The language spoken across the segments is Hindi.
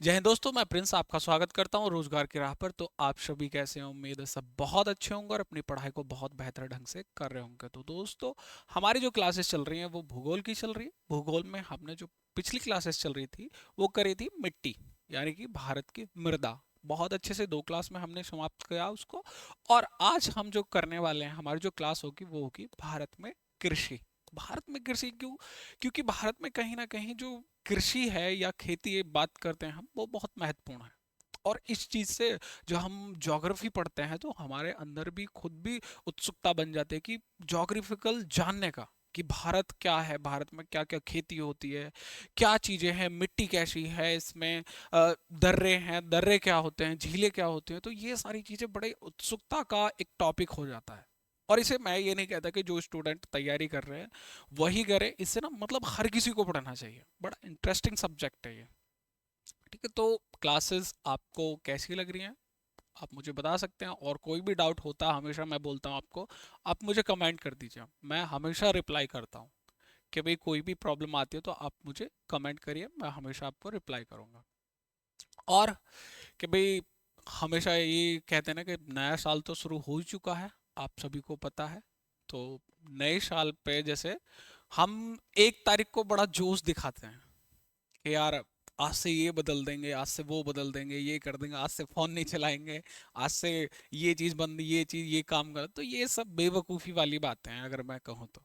जय हिंद दोस्तों, मैं प्रिंस आपका स्वागत करता हूं रोजगार की राह पर। तो आप सभी कैसे हैं? उम्मीद है सब बहुत अच्छे होंगे और अपनी पढ़ाई को बहुत बेहतर ढंग से कर रहे होंगे। तो दोस्तों, हमारी जो क्लासेस चल रही हैं वो भूगोल की चल रही है। भूगोल में हमने जो पिछली क्लासेस चल रही थी वो करी थी मिट्टी, यानी कि भारत की मृदा। बहुत अच्छे से 2 क्लास में हमने समाप्त किया उसको। और आज हम जो करने वाले हैं, हमारी जो क्लास होगी वो होगी भारत में कृषि। भारत में कृषि क्यों? क्योंकि भारत में कहीं ना कहीं जो कृषि है या खेती ये बात करते हैं हम, वो बहुत महत्वपूर्ण है। और इस चीज से जो हम ज्योग्राफी पढ़ते हैं तो हमारे अंदर भी खुद भी उत्सुकता बन जाती है कि ज्योग्राफिकल जानने का, कि भारत क्या है, भारत में क्या क्या खेती होती है, क्या चीजें हैं, मिट्टी कैसी है इसमें, दर्रे हैं, दर्रे क्या होते हैं, झीलें क्या होती हैं। तो ये सारी चीजें बड़े उत्सुकता का एक टॉपिक हो जाता है। और इसे मैं ये नहीं कहता कि जो स्टूडेंट तैयारी कर रहे हैं वही करे, इससे ना मतलब हर किसी को पढ़ना चाहिए। बड़ा इंटरेस्टिंग सब्जेक्ट है ये। ठीक है, तो क्लासेस आपको कैसी लग रही हैं आप मुझे बता सकते हैं। और कोई भी डाउट होता है, हमेशा मैं बोलता हूँ आपको, आप मुझे कमेंट कर दीजिए, मैं हमेशा रिप्लाई करता हूँ। कि भाई कोई भी प्रॉब्लम आती है तो आप मुझे कमेंट करिए, मैं हमेशा आपको रिप्लाई करूँगा। और कि भाई हमेशा ये कहते हैं ना कि नया साल तो शुरू हो ही चुका है, आप सभी को पता है। तो नए साल पे जैसे हम 1 तारीख को बड़ा जोश दिखाते हैं कि यार आज से ये बदल देंगे, आज से वो बदल देंगे, ये कर देंगे, आज से फोन नहीं चलाएंगे, आज से ये चीज बंद, ये चीज, ये काम कर। तो ये सब बेवकूफी वाली बातें हैं अगर मैं कहूँ तो।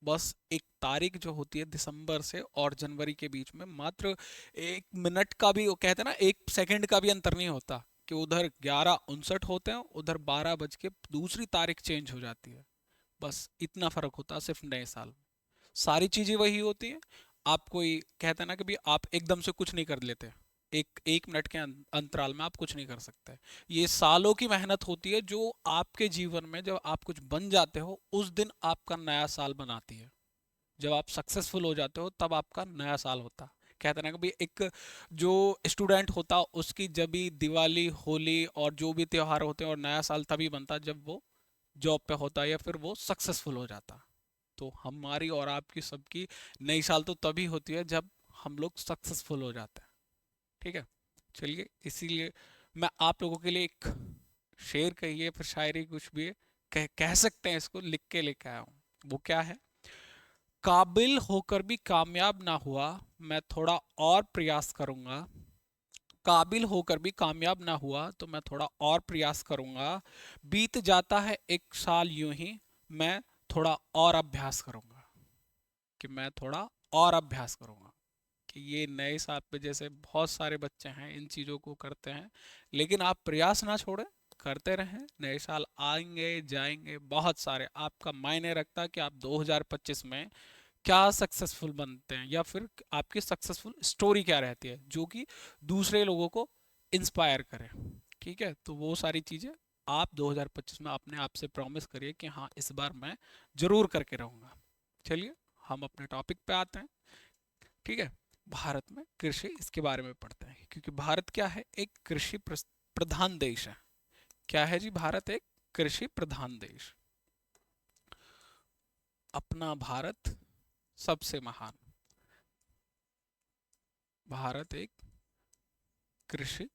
बस एक तारीख जो होती है दिसंबर से और जनवरी के बीच में मात्र 1 मिनट का भी, वो कहते हैं ना 1 सेकंड का भी अंतर नहीं होता, कि उधर 11:59 होते हैं, उधर 12 बज के दूसरी तारीख चेंज हो जाती है। बस इतना फर्क होता है सिर्फ नए साल में। सारी चीजें वही होती हैं। आप कोई कहता है ना कि भी आप एकदम से कुछ नहीं कर लेते, एक एक मिनट के अंतराल में आप कुछ नहीं कर सकते। ये सालों की मेहनत होती है जो आपके जीवन में जब आप कुछ बन जाते हो उस दिन आपका नया साल बनाती है। जब आप सक्सेसफुल हो जाते हो तब आपका नया साल होता है। कहते हैं ना कि भाई एक जो स्टूडेंट होता है उसकी जब भी दिवाली, होली और जो भी त्योहार होते हैं, और नया साल तभी बनता है जब वो जॉब पे होता है या फिर वो सक्सेसफुल हो जाता है। तो हमारी और आपकी सबकी नई साल तो तभी होती है जब हम लोग सक्सेसफुल हो जाते हैं। ठीक है, चलिए इसीलिए मैं आप लोगों के लिए एक शेर कहिए फिर शायरी कुछ भी कह सकते हैं, इसको लिख के लेके आया हूँ। वो क्या है? काबिल होकर भी कामयाब ना हुआ, मैं थोड़ा और प्रयास करूंगा। काबिल होकर भी कामयाब ना हुआ तो मैं थोड़ा और प्रयास करूंगा। बीत जाता है 1 साल यूं ही, मैं थोड़ा और अभ्यास करूंगा। कि मैं थोड़ा और अभ्यास करूंगा। कि ये नए साल पे जैसे बहुत सारे बच्चे हैं इन चीज़ों को करते हैं, लेकिन आप प्रयास ना छोड़ें, करते रहें। नए साल आएंगे जाएंगे बहुत सारे, आपका मायने रखता है कि आप 2025 में क्या सक्सेसफुल बनते हैं, या फिर आपकी सक्सेसफुल स्टोरी क्या रहती है जो कि दूसरे लोगों को इंस्पायर करे। ठीक है, तो वो सारी चीज़ें आप 2025 में अपने आप से प्रॉमिस करिए कि हाँ इस बार मैं जरूर करके रहूँगा। चलिए हम अपने टॉपिक पे आते हैं। ठीक है, भारत में कृषि, इसके बारे में पढ़ते हैं। क्योंकि भारत क्या है? एक कृषि प्रधान देश है। क्या है जी? भारत एक कृषि प्रधान देश। अपना भारत सबसे महान। भारत एक कृषि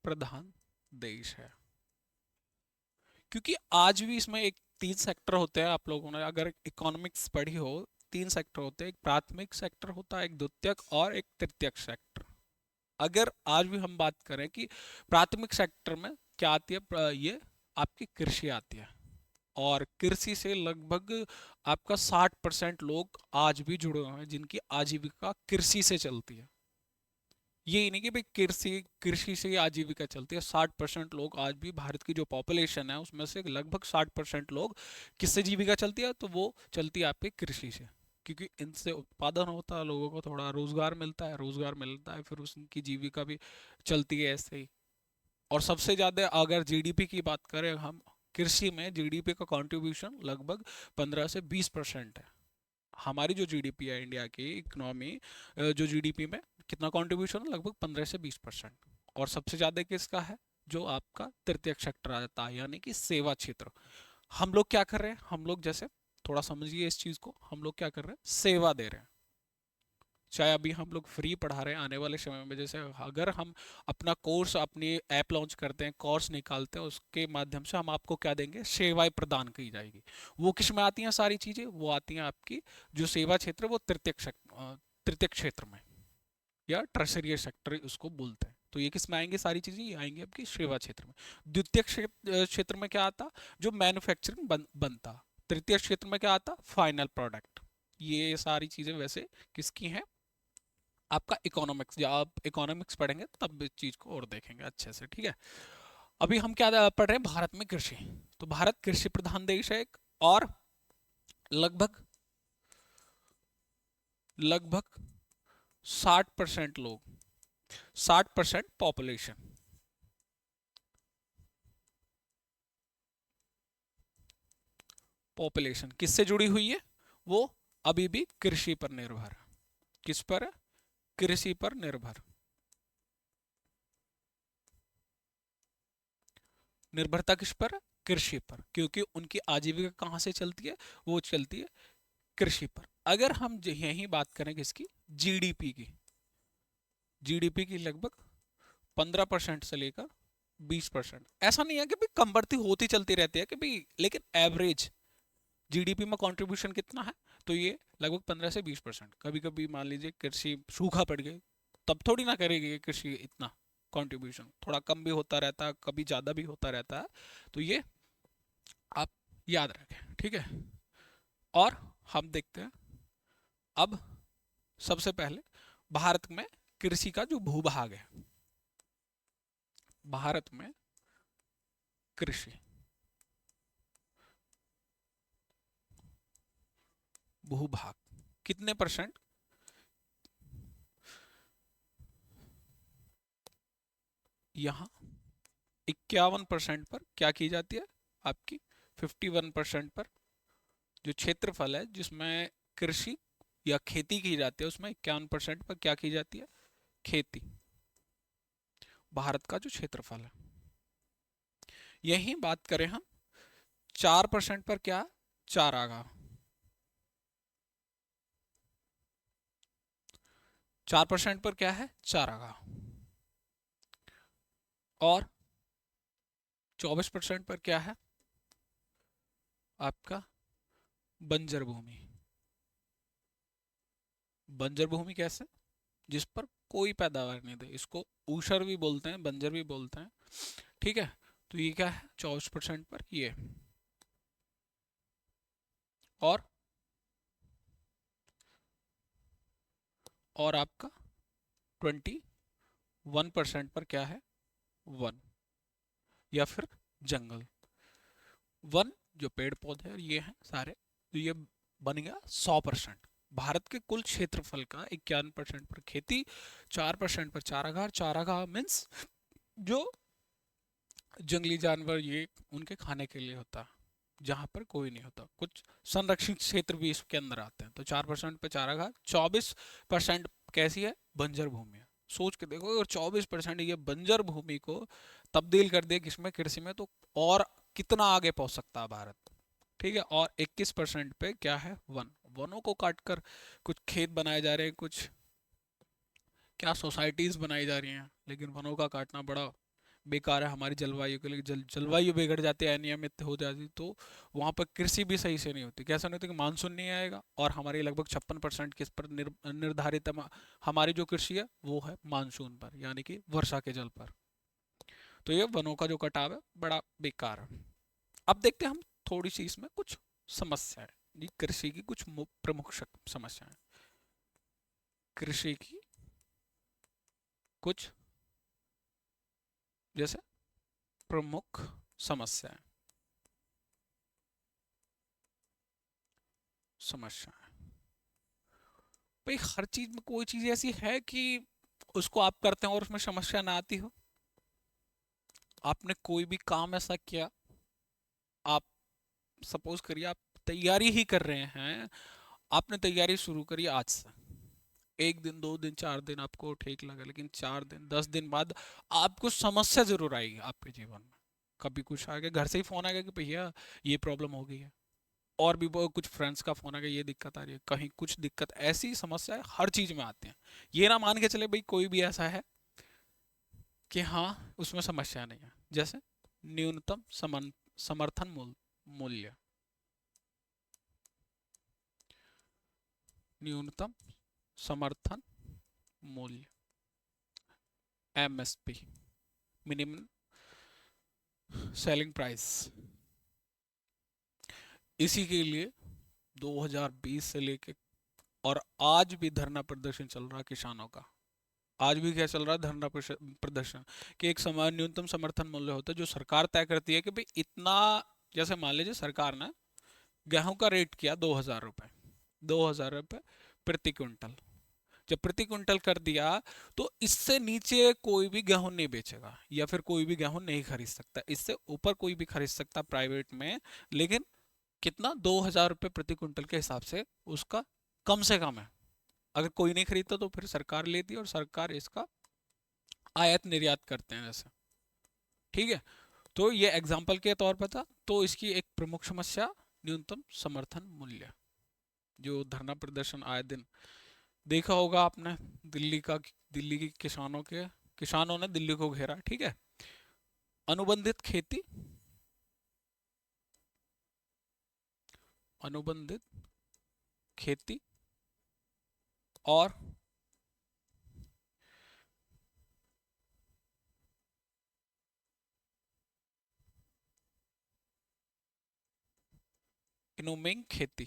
प्रधान देश है। क्योंकि आज भी इसमें एक 3 सेक्टर होते हैं, आप लोगों ने अगर इकोनॉमिक्स पढ़ी हो, 3 सेक्टर होते हैं। एक प्राथमिक सेक्टर होता है, एक द्वितीयक और एक तृतीयक सेक्टर। अगर आज भी हम बात करें कि प्राथमिक सेक्टर में क्या आती है, ये आपकी कृषि आती है। और कृषि से लगभग आपका 60% लोग आज भी जुड़े हुए हैं जिनकी आजीविका कृषि से चलती है। ये नहीं कि भाई कृषि कृषि से ही आजीविका चलती है। 60% लोग आज भी, भारत की जो पॉपुलेशन है उसमें से लगभग 60% लोग किससे जीविका चलती है? तो वो चलती है आपकी कृषि से। क्योंकि इनसे उत्पादन होता है, लोगों को थोड़ा रोजगार मिलता है, रोजगार मिलता है फिर उनकी जीविका भी चलती है ऐसे ही। और सबसे ज्यादा अगर जीडीपी की बात करें हम, कृषि में जीडीपी का कंट्रीब्यूशन लगभग 15 से 20% है। हमारी जो जीडीपी है इंडिया की इकोनॉमी, जो जीडीपी में कितना कंट्रीब्यूशन है? लगभग 15 से 20%। और सबसे ज्यादा किसका है? जो आपका तृतीय सेक्टर आ जाता है, यानी कि सेवा क्षेत्र। हम लोग क्या कर रहे हैं? हम लोग जैसे थोड़ा समझिए इस चीज को, हम लोग क्या कर रहे हैं? सेवा दे रहे हैं। चाहे अभी हम लोग फ्री पढ़ा रहे हैं, आने वाले समय में जैसे अगर हम अपना कोर्स, अपनी ऐप लॉन्च करते हैं, कोर्स निकालते हैं, उसके माध्यम से हम आपको क्या देंगे, सेवाएं प्रदान की जाएगी। वो किस में आती हैं सारी चीजें, वो आती हैं आपकी जो सेवा क्षेत्र है, वो तृतीय क्षेत्र में, या टर्सरी सेक्टर उसको बोलते हैं। तो ये किस में आएंगे सारी चीजें, ये आएंगे आपकी सेवा क्षेत्र में। द्वितीय क्षेत्र में क्या आता, जो मैन्युफैक्चरिंग बनता। तृतीय क्षेत्र में क्या आता, फाइनल प्रोडक्ट। ये सारी चीजें वैसे किसकी हैं, आपका इकोनॉमिक्स, जब आप इकोनॉमिक्स पढ़ेंगे तब इस चीज को और देखेंगे अच्छे से, ठीक है। अभी हम क्या पढ़ रहे हैं, भारत में कृषि। तो भारत कृषि प्रधान देश है एक, और लगभग लगभग 60% लोग, 60% पॉपुलेशन, पॉपुलेशन किससे जुड़ी हुई है, वो अभी भी कृषि पर निर्भर है। किस पर है, कृषि पर निर्भर। निर्भरता किस पर है, कृषि पर, क्योंकि उनकी आजीविका कहां से चलती है, वो चलती है कृषि पर। अगर हम यही बात करें किसकी, जीडीपी की, जीडीपी की लगभग 15% से लेकर 20%। ऐसा नहीं है कि भाई कम बढ़ती होती चलती रहती है कि भाई, लेकिन एवरेज जीडीपी में कंट्रीब्यूशन कितना है, तो ये लगभग 15 से 20%। कभी कभी मान लीजिए कृषि सूखा पड़ गई, तब थोड़ी ना करेगी कृषि इतना कंट्रीब्यूशन, थोड़ा कम भी होता रहता है, कभी ज़्यादा भी होता रहता है। तो ये आप याद रखें, ठीक है। और हम देखते हैं अब, सबसे पहले भारत में कृषि का जो भूभाग है, भारत में कृषि भूभाग कितने परसेंट, यहाँ 51% पर क्या की जाती है आपकी, 51% पर जो क्षेत्रफल है जिसमें कृषि या खेती की जाती है, उसमें 51% पर क्या की जाती है, खेती। भारत का जो क्षेत्रफल है, यही बात करें हम 4% पर, क्या, चारागाह। 4% पर क्या है, चारागाह। और 24% पर क्या है आपका, बंजर भूमि। बंजर भूमि कैसे, जिस पर कोई पैदावार नहीं दे, इसको ऊषर भी बोलते हैं, बंजर भी बोलते हैं, ठीक है। तो ये क्या है, 24% पर ये। और आपका 21% पर क्या है, वन, या फिर जंगल। वन जो पेड़ पौधे ये हैं सारे, तो ये बन गया 100%। भारत के कुल क्षेत्रफल का 51% पर खेती, 4% पर चारागाह। चारागाह मीन्स जो जंगली जानवर ये उनके खाने के लिए होता है, जहाँ पर कोई नहीं होता। कुछ संरक्षित क्षेत्र भी इसके अंदर आते हैं। तो 4% पे चारागाह, 24% कैसी है, बंजर भूमि है। सोच के देखो, अगर 24% ये बंजर भूमि को तब्दील कर दे किसमें, कृषि में, तो और कितना आगे पहुंच सकता है भारत, ठीक है। और 21% पे क्या है, वन। वनों को काटकर कुछ खेत बनाए जा रहे हैं, कुछ क्या सोसाइटीज बनाई जा रही हैं, लेकिन वनों का काटना बड़ा बेकार है हमारी जलवायु के लिए। जलवायु बिगड़ जाती है, अनियमित हो जाती, तो वहाँ पर कृषि भी सही से नहीं होती। कैसा नहीं होती कि मानसून नहीं आएगा, और हमारी लगभग 56% किस पर निर्धारित है, हमारी जो कृषि है वो है मानसून पर, यानी कि वर्षा के जल पर। तो ये वनों का जो कटाव है बड़ा बेकार है। अब देखते हैं हम थोड़ी सी इसमें कुछ समस्याएं, ये कृषि की कुछ प्रमुख समस्याएं, कृषि की कुछ जैसे प्रमुख समस्याएं, समस्याएं। भाई हर चीज में कोई चीज ऐसी है कि उसको आप करते हैं और उसमें समस्या ना आती हो। आपने कोई भी काम ऐसा किया, आप सपोज करिए आप तैयारी ही कर रहे हैं, आपने तैयारी शुरू करी आज से, 1 दिन 2 दिन 4 दिन आपको ठीक लगा, लेकिन 4 दिन 10 दिन बाद आपको समस्या जरूर आएगी आपके जीवन में। कभी कुछ आ गया, घर से ही फोन आ गया कि भैया ये प्रॉब्लम हो गई है, और भी वो कुछ फ्रेंड्स का फोन आ गया, ये दिक्कत आ रही है, कहीं कुछ दिक्कत, ऐसी समस्याएं हर चीज में आती हैं। ये ना मान के चले भाई कोई भी ऐसा है कि हाँ उसमें समस्या नहीं है। जैसे न्यूनतम समर्थन मूल्य, न्यूनतम समर्थन मूल्य, एमएसपी, मिनिमम सेलिंग प्राइस। इसी के लिए 2020 से लेके और आज भी धरना प्रदर्शन चल रहा है किसानों का। आज भी क्या चल रहा है? धरना प्रदर्शन कि एक समान न्यूनतम समर्थन मूल्य होता है जो सरकार तय करती है कि भाई इतना। जैसे मान लीजिए सरकार ने गेहूं का रेट किया 2,000 रुपये, 2,000 रुपये प्रति क्विंटल। जब प्रति क्विंटल कर दिया तो इससे नीचे कोई भी गेहूं नहीं बेचेगा या फिर कोई भी गेहूं नहीं खरीद सकता, इससे ऊपर कोई भी खरीद सकता प्राइवेट में। लेकिन कितना? 2,000 रुपये प्रति क्विंटल के हिसाब से उसका कम से कम है। अगर कोई नहीं खरीदता तो फिर सरकार लेती है और सरकार इसका आयात निर्यात करते हैं ऐसे। ठीक है, तो ये एग्जाम्पल के तौर पर था। तो इसकी एक प्रमुख समस्या न्यूनतम समर्थन मूल्य, जो धरना प्रदर्शन आए दिन देखा होगा आपने। दिल्ली का, दिल्ली के किसानों ने दिल्ली को घेरा। ठीक है, अनुबंधित खेती, अनुबंधित खेती और इनोमिंग खेती।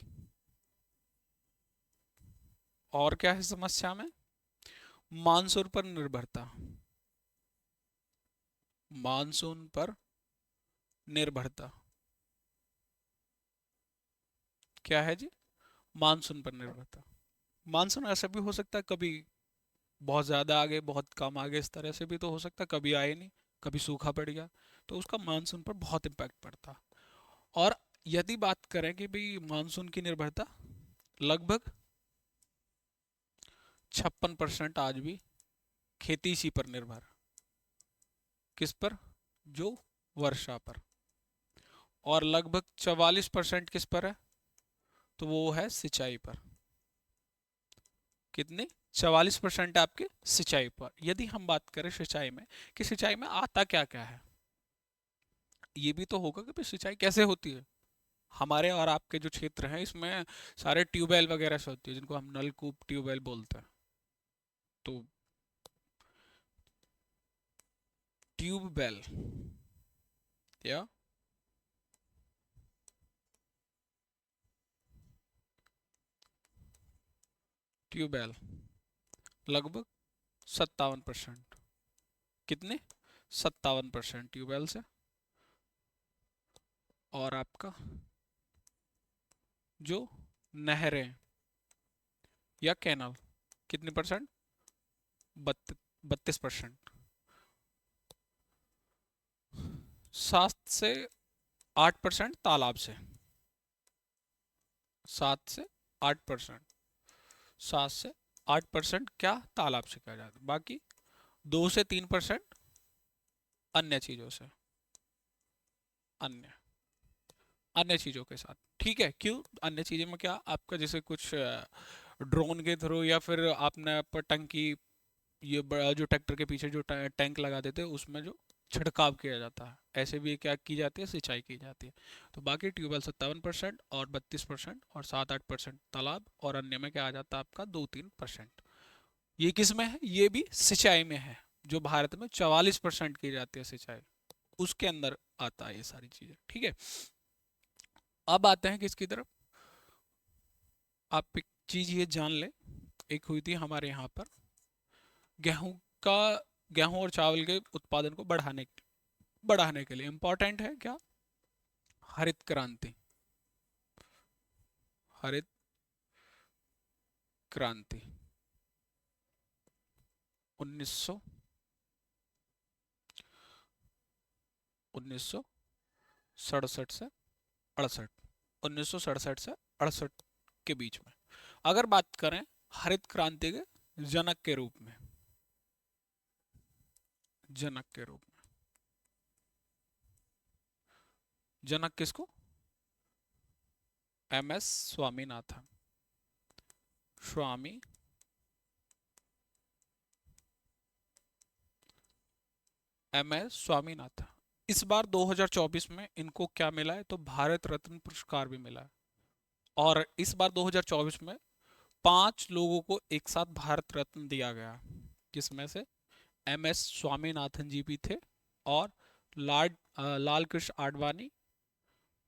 और क्या है समस्या में? मानसून पर निर्भरता, मानसून पर निर्भरता। क्या है जी? मानसून पर निर्भरता। मानसून ऐसा भी हो सकता है कभी बहुत ज़्यादा आगे बहुत कम आगे, इस तरह से भी तो हो सकता है। कभी आए नहीं, कभी सूखा पड़ गया, तो उसका मानसून पर बहुत इम्पैक्ट पड़ता। और यदि बात करें कि भाई मानसून की निर्भरता लगभग 56% आज भी खेती इसी पर निर्भर। किस पर? जो वर्षा पर। और लगभग 44% किस पर है? तो वो है सिंचाई पर। कितनी? 44% आपके सिंचाई पर। यदि हम बात करें सिंचाई में कि सिंचाई में आता क्या क्या है, ये भी तो होगा कि भाई सिंचाई कैसे होती है। हमारे और आपके जो क्षेत्र हैं इसमें सारे ट्यूबवेल वगैरह से होती है, जिनको हम नलकूप ट्यूबवेल बोलते हैं। तो ट्यूबवेल या ट्यूबवेल लगभग 57%। कितने? 57% ट्यूबवेल से। और आपका जो नहरें या कैनाल, कितने परसेंट? 32%। 7 से 8% तालाब से। 7 से 8%। 7 से 8% क्या? तालाब से किया जाता है। बाकी 2 से 3% अन्य चीजों से, अन्य अन्य चीजों के साथ। ठीक है, क्यों अन्य चीजें में? क्या आपका जैसे कुछ ड्रोन के थ्रू या फिर आपने पर टंकी, ये बड़ा जो ट्रैक्टर के पीछे जो टैंक लगा देते हैं उसमें जो छिड़काव किया जाता है, ऐसे भी क्या की जाती है? सिंचाई की जाती है। तो बाकी ट्यूबवेल 57% और 32% और 7-8% तालाब, और अन्य में क्या आ जाता है आपका? 2-3%। ये किस में है? ये भी सिंचाई में है, जो भारत में 44% की जाती है सिंचाई, उसके अंदर आता है ये सारी चीजें। ठीक है, अब आते हैं किसकी तरफ। आप एक चीज ये जान ले, एक हुई थी हमारे यहाँ पर गेहूं का, गेहूं और चावल के उत्पादन को बढ़ाने के लिए इंपॉर्टेंट है क्या? हरित क्रांति, हरित क्रांति 1900 1967 से 68, 1967 से 68 के बीच में। अगर बात करें हरित क्रांति के जनक के रूप में, जनक के रूप में, जनक किसको? MS स्वामीनाथन। स्वामी MS स्वामीनाथन। इस बार 2024 में इनको क्या मिला है, तो भारत रत्न पुरस्कार भी मिला है। और इस बार 2024 में 5 लोगों को एक साथ भारत रत्न दिया गया, जिसमें से MS स्वामीनाथन जी भी थे, और लाल कृष्ण आडवाणी,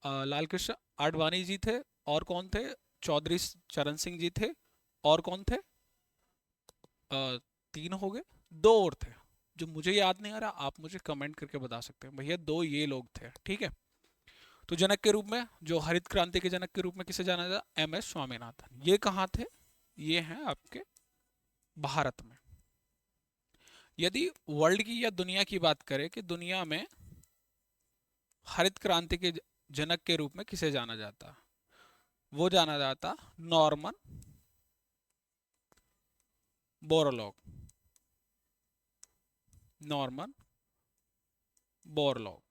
लाल कृष्ण आडवाणी जी थे, और कौन थे, चौधरी चरण सिंह जी थे, और कौन थे, तीन हो गए, दो और थे जो मुझे याद नहीं आ रहा, आप मुझे कमेंट करके बता सकते हैं भैया, दो ये लोग थे, ठीक है। तो जनक के रूप में, जो हरित क्रांति के जनक के रूप में किसे जाना जाता, MS स्वामीनाथन। ये कहाँ थे, ये हैं आपके भारत में। यदि वर्ल्ड की या दुनिया की बात करें कि दुनिया में हरित क्रांति के जनक के रूप में किसे जाना जाता, वो जाना जाता नॉर्मन बोरलॉग। नॉर्मन बोरलॉग,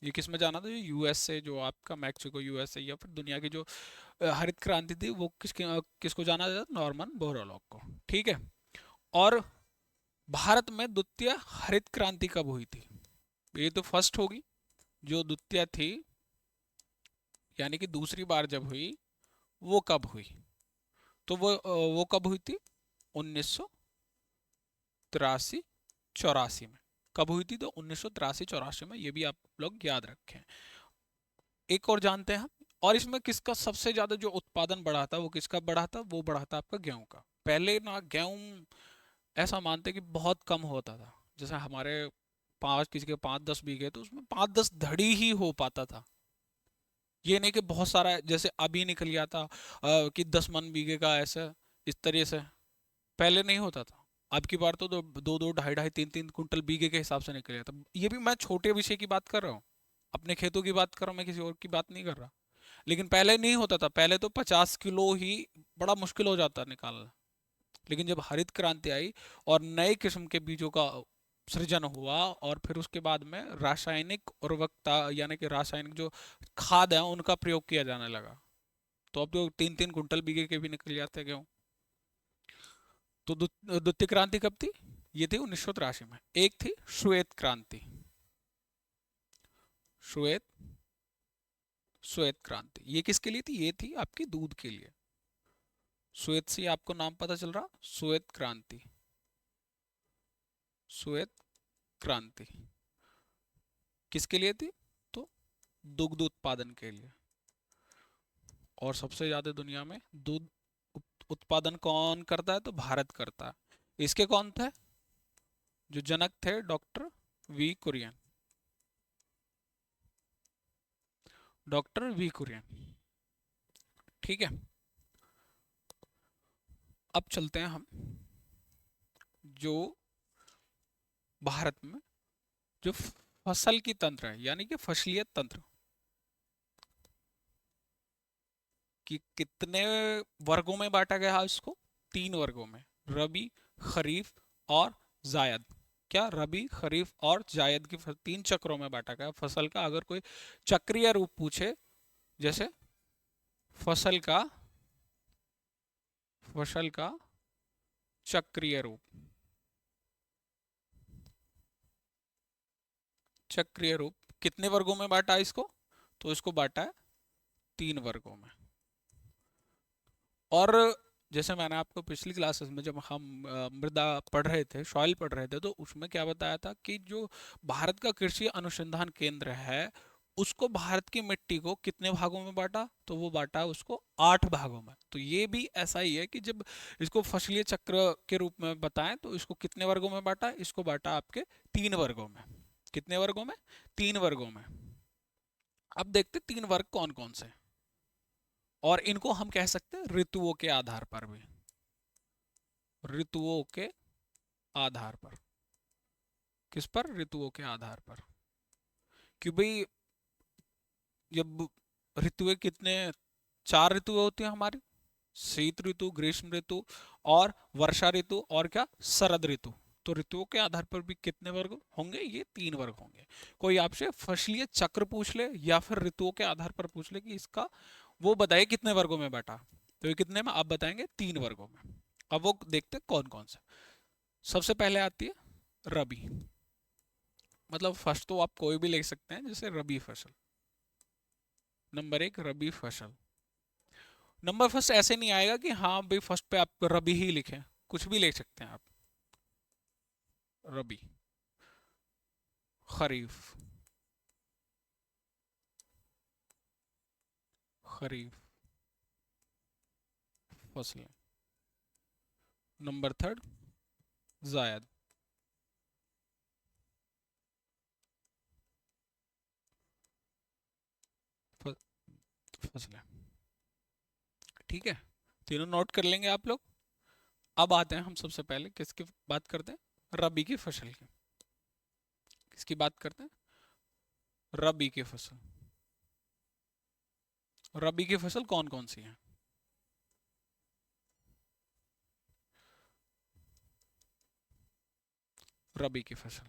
ये किस में जाना था, यूएस से, जो आपका मैक्सिको यूएस से, या फिर दुनिया की जो हरित क्रांति थी वो किसको जाना जाता, नॉर्मन बोरलॉग को, ठीक है। और भारत में द्वितीय हरित क्रांति कब हुई थी, ये तो फर्स्ट होगी। जो द्वितीय थी, यानी कि दूसरी बार जब हुई, वो कब हुई, तो वो कब हुई थी, 1983 84 में। कब हुई थी, तो 1983 84 में, ये भी आप लोग याद रखें। एक और जानते हैं हम, और इसमें किसका सबसे ज्यादा जो उत्पादन बढ़ा था, वो किसका बढ़ा था, वो बढ़ा था आपका गेहूं का। पहले ना गेहूं ऐसा मानते कि बहुत कम होता था, जैसे हमारे पाँच, किसी के 5-10 बीघे, तो उसमें 5-10 धड़ी ही हो पाता था। ये नहीं कि बहुत सारा जैसे अभी निकल गया था, कि 10 मन बीघे का, ऐसा इस तरह से पहले नहीं होता था। अब की बार तो दो दो, दो ढाई ढाई, 3-3 कुंटल बीघे के हिसाब से निकल गया था। ये भी मैं छोटे विषय की बात कर रहा हूँ, अपने खेतों की बात कर रहा हूँ, मैं किसी और की बात नहीं कर रहा। लेकिन पहले नहीं होता था, पहले तो 50 किलो ही बड़ा मुश्किल हो जाता निकालना। लेकिन जब हरित क्रांति आई और नए किस्म के बीजों का सृजन हुआ, और फिर उसके बाद में रासायनिक उर्वरकता, यानी कि रासायनिक जो खाद है उनका प्रयोग किया जाने लगा, तो अब तो 3-3 कुंटल बीघे के भी निकल जाते हैं गेहूं। तो द्वितीय क्रांति कब थी, ये थी 1983 में। एक थी श्वेत क्रांति। श्वेत श्वेत क्रांति ये किसके लिए थी, ये थी आपकी दूध के लिए। श्वेत से आपको नाम पता चल रहा, श्वेत क्रांति। श्वेत क्रांति किसके लिए थी, तो दुग्ध उत्पादन के लिए। और सबसे ज्यादा दुनिया में दूध उत्पादन कौन करता है, तो भारत करता है। इसके कौन थे, जो जनक थे, doctor V Kurien. Doctor V Kurien, ठीक है। अब चलते हैं हम, जो भारत में जो फसल की तंत्र है, यानी कि फसलीय तंत्र, कि कितने वर्गों में बांटा गया है इसको, 3 वर्गों में, रबी, खरीफ और जायद। क्या, रबी, खरीफ और जायद की 3 चक्रों में बांटा गया फसल का। अगर कोई चक्रीय रूप पूछे, जैसे फसल का फसल का चक्रीय रूप, चक्रीय रूप कितने वर्गों में बांटा है इसको, तो इसको बांटा है 3 वर्गों में। और जैसे मैंने आपको पिछली क्लासेस में, जब हम मृदा पढ़ रहे थे, सॉइल पढ़ रहे थे, तो उसमें क्या बताया था कि जो भारत का कृषि अनुसंधान केंद्र है, उसको भारत की मिट्टी को कितने भागों में बांटा, तो वो बांटा उसको 8 भागों में। तो ये भी ऐसा ही है कि जब इसको फसलीय चक्र के रूप में बताएं, तो इसको कितने वर्गों में बांटा, इसको बांटा आपके 3 वर्गों में। कितने वर्गों में, 3 वर्गों में। अब देखते 3 वर्ग कौन कौन से, और इनको हम कह सकते हैं ऋतुओं के आधार पर भी। ऋतुओं के आधार पर, किस पर, ऋतुओं के आधार पर। कि भाई, जब ऋतुएं कितने, 4 ऋतुएं होती हैं हमारी, शीत ऋतु, ग्रीष्म ऋतु और वर्षा ऋतु, और क्या, शरद ऋतु। तो ऋतुओं के आधार पर भी कितने वर्ग होंगे, ये 3 वर्ग होंगे। कोई आपसे फसलीय चक्र पूछ ले, या फिर ऋतुओं के आधार पर पूछ ले कि इसका वो बताइए कितने वर्गों में बांटा। तो ये कितने में, आप बताएंगे 3 वर्गों में। अब वो देखते हैं कौन कौन से। सबसे पहले आती है रबी। मतलब फर्स्ट तो आप कोई भी ले सकते हैं, जैसे रबी फसल। नंबर 1 रबी फसल। नंबर फर्स्ट ऐसे नहीं आएगा कि हाँ भाई फर्स्ट पे आप रबी ही लिखें, कुछ भी ले सकते हैं आप। रबी, खरीफ, खरीफ फसलें। नंबर थर्ड जायद, फसलें। ठीक है, तीनों नोट कर लेंगे आप लोग। अब आते हैं हम सबसे पहले किसकी बात करते हैं, रबी की फसल की। किसकी बात करते हैं, रबी की फसल। रबी की फसल कौन कौन सी है। रबी की फसल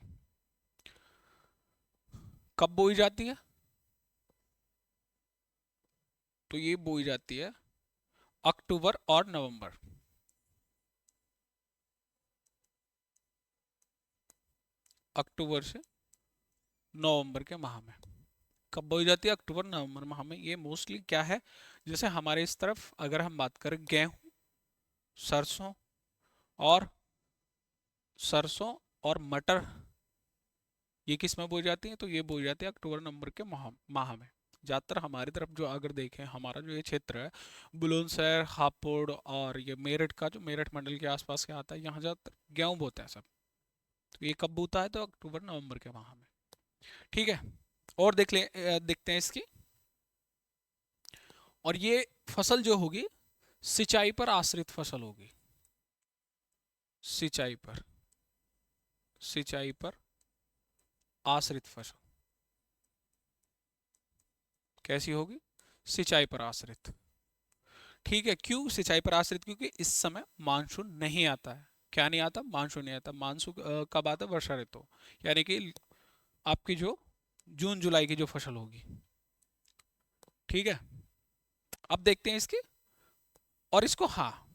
कब बोई जाती है, तो ये बोई जाती है अक्टूबर और नवंबर। अक्टूबर से नवंबर के माह में। कब बोई जाती है, अक्टूबर नवंबर माह में। ये मोस्टली क्या है, जैसे हमारे इस तरफ अगर हम बात करें गेहूं, सरसों और सरसों और मटर, ये किस में बोई जाती है, तो ये बोई जाती है अक्टूबर नवंबर के माह में। ज़्यादातर हमारी तरफ जो अगर देखें, हमारा जो ये क्षेत्र है, बुलंदशहर, हापुड़ और ये मेरठ का, जो मेरठ मंडल के आसपास के आता है, यहाँ ज़्यादातर गेहूँ बोते हैं सब। तो ये कब बोता है, तो अक्टूबर नवंबर के माह में। ठीक है, और देखते हैं इसकी। और ये फसल जो होगी सिंचाई पर आश्रित फसल होगी। सिंचाई पर, सिंचाई पर आश्रित फसल कैसी होगी, सिंचाई पर आश्रित। ठीक है, क्यों सिंचाई पर आश्रित, क्योंकि इस समय मानसून नहीं आता है। क्या नहीं आता, मानसून नहीं आता। मानसून कब आता है, वर्षा ऋतु, यानी कि आपकी जो जून जुलाई की जो फसल होगी। ठीक है, अब देखते हैं इसकी। और इसको, हाँ,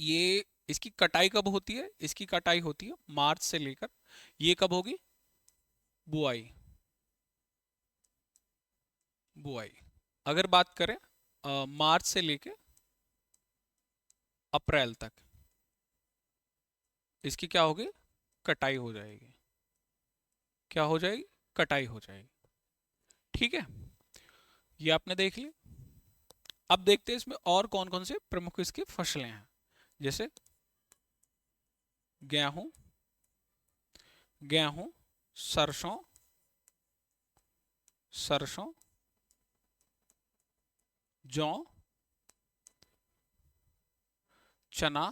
ये इसकी कटाई कब होती है, इसकी कटाई होती है मार्च से लेकर, ये कब होगी, बुआई, बुआई। अगर बात करें मार्च से लेकर अप्रैल तक, इसकी क्या होगी, कटाई हो जाएगी। क्या हो जाएगी, कटाई हो जाएगी। ठीक है, ये आपने देख लिया। अब देखते हैं इसमें और कौन कौन से प्रमुख इसकी फसलें हैं। जैसे गेहूं, गेहूं, सरसों, सरसों, जौ, चना,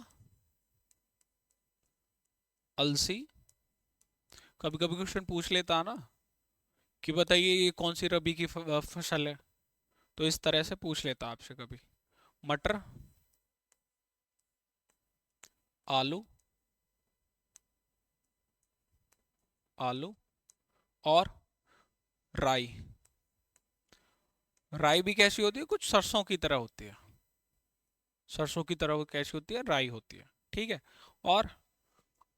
अलसी। कभी कभी क्वेश्चन पूछ लेता ना कि बताइए ये कौन सी रबी की फसल है, तो इस तरह से पूछ लेता आपसे कभी। मटर, आलू, आलू और राई। राई भी कैसी होती है, कुछ सरसों की तरह होती है। सरसों की तरह वो कैसी होती है, राई होती है। ठीक है, और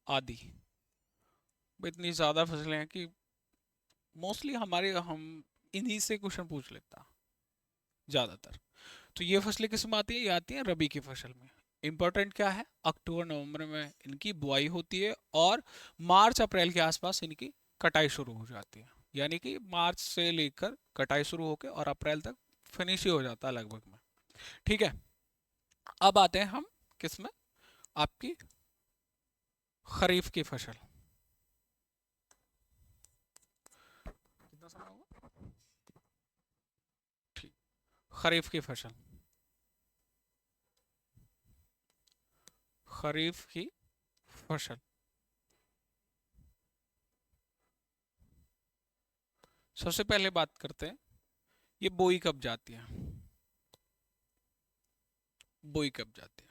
आदि। इतनी ज्यादा फसलें हैं कि मोस्टली हमारे हम इन्हीं से क्वेश्चन पूछ लेता ज्यादातर। तो ये फसलें किस में आती है, ये आती है रबी की फसल में। इंपॉर्टेंट क्या है, अक्टूबर नवंबर में इनकी बुआई होती है और मार्च अप्रैल के आसपास इनकी कटाई शुरू हो जाती है। यानी कि मार्च से लेकर कटाई शुरू होकर और अप्रैल तक फिनिश ही हो जाता है लगभग में। ठीक है, अब आते हैं हम किस में, आपकी खरीफ की फसल। कितना समय होगा, ठीक, खरीफ की फसल, खरीफ की फसल। सबसे पहले बात करते हैं, ये बोई कब जाती है, बोई कब जाती है,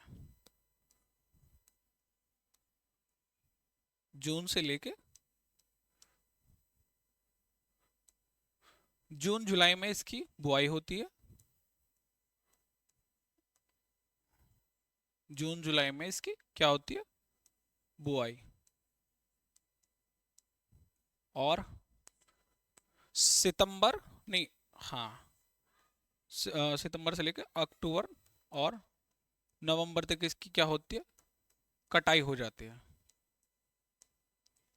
जून से लेके, जून जुलाई में इसकी बुआई होती है जून जुलाई में इसकी क्या होती है, बुआई। और सितंबर, नहीं, हाँ, सितंबर से लेकर अक्टूबर और नवंबर तक इसकी क्या होती है, कटाई हो जाती है,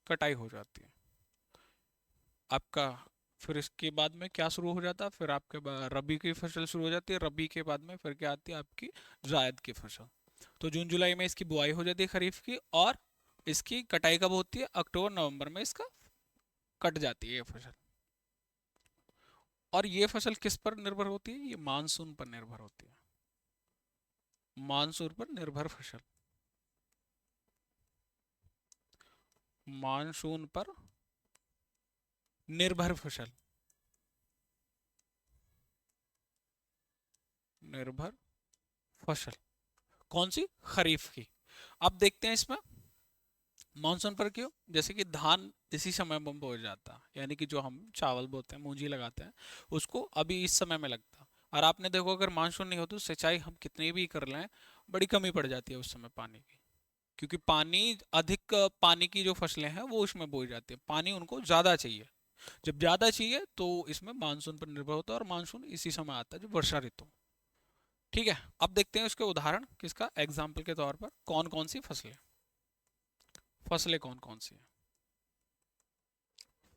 कटाई हो जाती है आपका। फिर इसके बाद में क्या शुरू हो जाता है, फिर आपके रबी की फसल शुरू हो जाती है, रबी के बाद में फिर क्या आती है आपकी जायद की फसल। तो जून जुलाई में इसकी बुआई हो जाती है खरीफ की, और इसकी कटाई कब होती है, अक्टूबर नवंबर में इसका कट जाती है ये फसल। और ये फसल किस पर निर्भर होती है, ये मानसून पर निर्भर होती है, मानसून पर निर्भर फसल, मानसून पर निर्भर फसल, निर्भर फसल, कौन सी, खरीफ की। अब देखते हैं इसमें मानसून पर क्यों, जैसे कि धान इसी समय में बो जाता है, यानी कि जो हम चावल बोते हैं, मूंजी लगाते हैं, उसको अभी इस समय में लगता है। और आपने देखो अगर मानसून नहीं हो तो सिंचाई हम कितनी भी कर लें, बड़ी कमी पड़ जाती है उस समय पानी की, क्योंकि पानी अधिक, पानी की जो फसलें हैं वो उसमें बोई जाती है, पानी उनको ज़्यादा चाहिए। जब ज़्यादा चाहिए तो इसमें मानसून पर निर्भर होता है, और मानसून इसी समय आता है जो वर्षा ऋतु। ठीक है, अब देखते हैं उसके उदाहरण, किसका एग्जाम्पल के तौर पर, कौन कौन सी फसलें, फसलें कौन कौन सी है,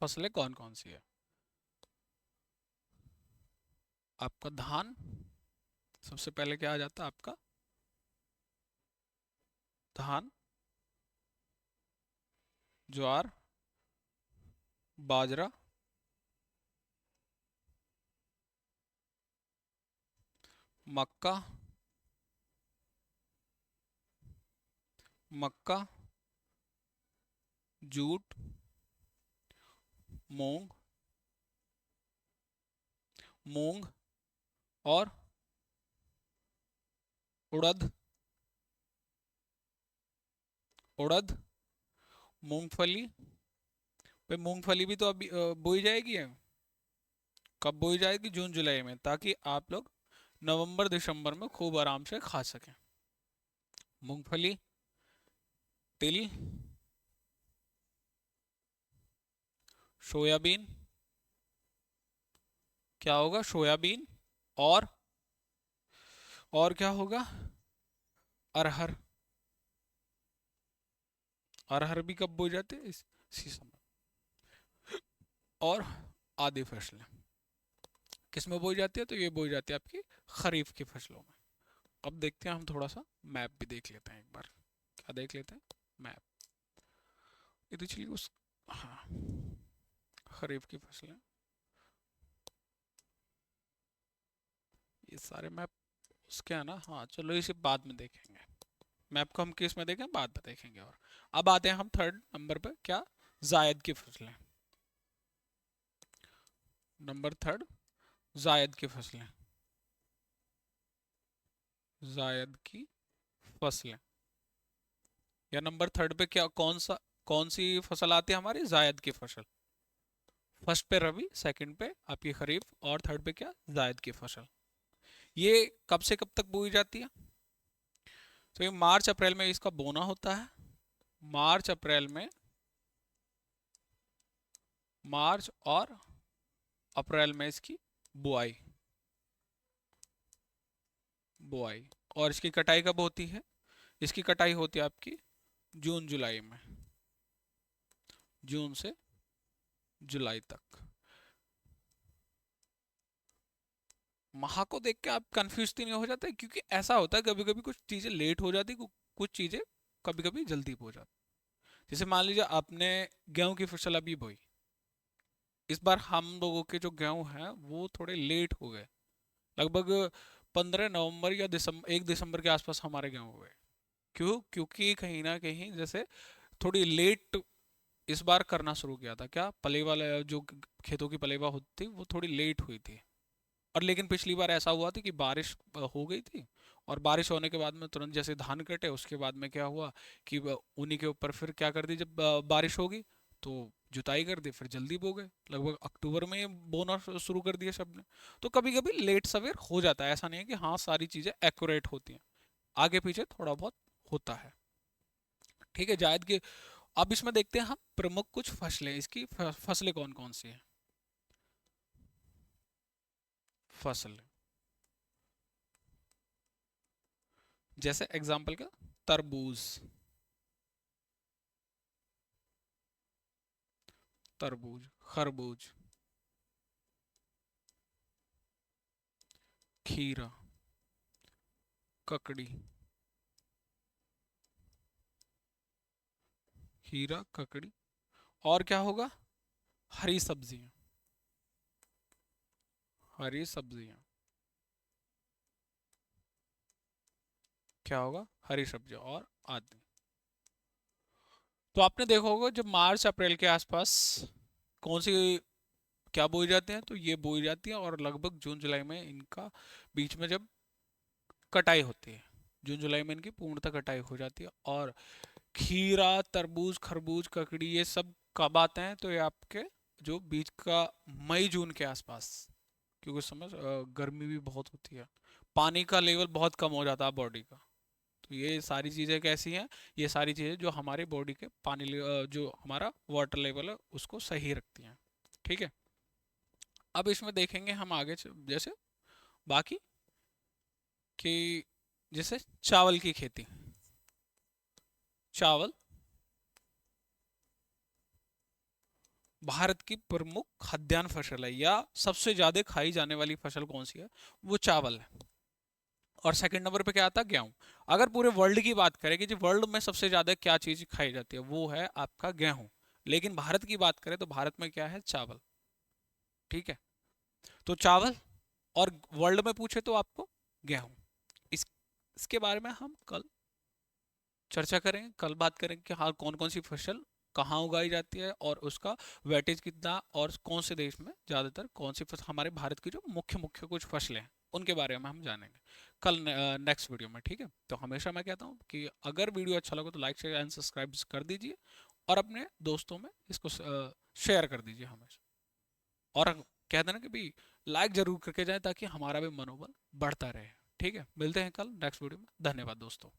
फसलें कौन कौन सी है। आपका धान, सबसे पहले क्या आ जाता है आपका, धान, ज्वार, बाजरा, मक्का, मक्का, जूट, मूंग, मूंग, और उड़द, उड़द, मूंगफली। भाई मूंगफली भी तो अभी बोई जाएगी है, कब बोई जाएगी, जून जुलाई में, ताकि आप लोग नवंबर दिसंबर में खूब आराम से खा सकें। मूंगफली, तिल, सोयाबीन, क्या होगा, सोयाबीन, और क्या होगा, अरहर, अरहर भी कब बोई जाते हैं, इसी समय। और आदि फसलें किस में बोई जाती है, तो ये बोई जाती है आपकी खरीफ की फसलों में। अब देखते हैं हम थोड़ा सा मैप भी देख लेते हैं एक बार, क्या देख लेते हैं, मैप। ये तो चलिए उस, हाँ, खरीफ की फसलें, ये सारे मैप उसके है ना, हाँ चलो इसे बाद में देखेंगे, मैप को हम किस में देखें, बाद में देखेंगे। और अब आते हैं हम थर्ड नंबर पर, क्या, जायद की फसलें, नंबर थर्ड, जायद की फसलें, जायद की फसलें, या नंबर थर्ड पे क्या, कौन सी फसल आती है हमारी, जायद की फसल। फर्स्ट पे रबी, सेकंड पे आपकी खरीफ, और थर्ड पे क्या, जायद की फसल। ये कब से कब तक बोई जाती है, तो ये मार्च अप्रैल में इसका बोना होता है, मार्च अप्रैल में, मार्च और अप्रैल में इसकी बुआई, बुआई। और इसकी कटाई कब होती है, इसकी कटाई होती है आपकी जून जुलाई में, जून से जुलाई तक। माह को देख के आप कंफ्यूज तो नहीं हो जाते, क्योंकि ऐसा होता है कभी कभी कुछ चीजें लेट हो जाती, कुछ चीजें कभी कभी जल्दी हो जाती। जैसे मान लीजिए आपने गेहूं की फसल अभी बोई, इस बार हम लोगों के जो गेहूं हैं वो थोड़े लेट हो गए, लगभग 15 नवंबर या दिसंबर, 1 दिसंबर के आसपास हमारे गेहूं हुए। क्यों, क्योंकि कहीं ना कहीं जैसे थोड़ी लेट इस बार करना शुरू किया था, क्या, पलेवा जो खेतों की पलेवा होती थी वो थोड़ी लेट हुई थी। और लेकिन पिछली बार ऐसा हुआ था कि बारिश हो गई थी, और बारिश होने के बाद में तुरंत जैसे धान कटे, उसके बाद में क्या हुआ कि उन्हीं के ऊपर फिर क्या कर दी, जब बारिश होगी तो जुताई कर दी, फिर जल्दी बो गए, लगभग अक्टूबर में ये बोना शुरू कर दिया सबने। तो कभी कभी लेट सवेर हो जाता है, ऐसा नहीं है कि हाँ सारी चीज़ें एक्यूरेट होती हैं। आगे पीछे थोड़ा बहुत होता है। ठीक है, जायद की। अब इसमें देखते हैं हम प्रमुख कुछ फसलें, इसकी फसलें कौन कौन सी हैं। फसल, जैसे एग्जाम्पल का तरबूज, तरबूज, खरबूज, खीरा, ककड़ी, खीरा ककड़ी, और क्या होगा, हरी सब्जियां, हरी सब्जियां, क्या होगा, हरी सब्जियां और आदि। तो आपने देखा होगा जब मार्च अप्रैल के आसपास कौन सी, क्या बोई जाते हैं, तो ये बोई जाती है, और लगभग जून जुलाई में इनका बीच में जब कटाई होती है, जून जुलाई में इनकी पूर्णतः कटाई हो जाती है। और खीरा, तरबूज, खरबूज, ककड़ी, ये सब कब आते हैं, तो ये आपके जो बीच का मई जून के आसपास, क्योंकि समझ गर्मी भी बहुत होती है, पानी का लेवल बहुत कम हो जाता है बॉडी का। तो ये सारी चीज़ें कैसी हैं, ये सारी चीज़ें जो हमारी बॉडी के जो हमारा वाटर लेवल है उसको सही रखती हैं। ठीक है, अब इसमें देखेंगे हम आगे जैसे बाकी कि जैसे चावल की खेती, चावल भारत की प्रमुख खाद्यान्न फसल है, या सबसे ज्यादा खाई जाने वाली फसल कौन सी है, वो चावल है। और सेकंड नंबर पे क्या आता है, गेहूं। अगर पूरे वर्ल्ड की बात करें कि जी वर्ल्ड में सबसे ज्यादा क्या चीज खाई जाती है, वो है आपका गेहूं। लेकिन भारत की बात करें तो भारत में क्या है, चावल। ठीक है, तो चावल, और वर्ल्ड में पूछे तो आपको गेहूं। इस इसके बारे में हम कल चर्चा करेंगे, कल बात करेंगे कि हाँ कौन कौन सी फसल कहाँ उगाई जाती है, और उसका वेटेज कितना, और कौन से देश में ज़्यादातर कौन सी फसल, हमारे भारत की जो मुख्य मुख्य कुछ फसलें हैं उनके बारे में हम जानेंगे कल नेक्स्ट वीडियो में। ठीक है, तो हमेशा मैं कहता हूँ कि अगर वीडियो अच्छा लगे तो लाइक शेयर एंड सब्सक्राइब कर दीजिए, और अपने दोस्तों में इसको शेयर कर दीजिए हमेशा। और कहते हैं ना कि भाई लाइक जरूर करके जाए ताकि हमारा भी मनोबल बढ़ता रहे। ठीक है, मिलते हैं कल नेक्स्ट वीडियो में, धन्यवाद दोस्तों।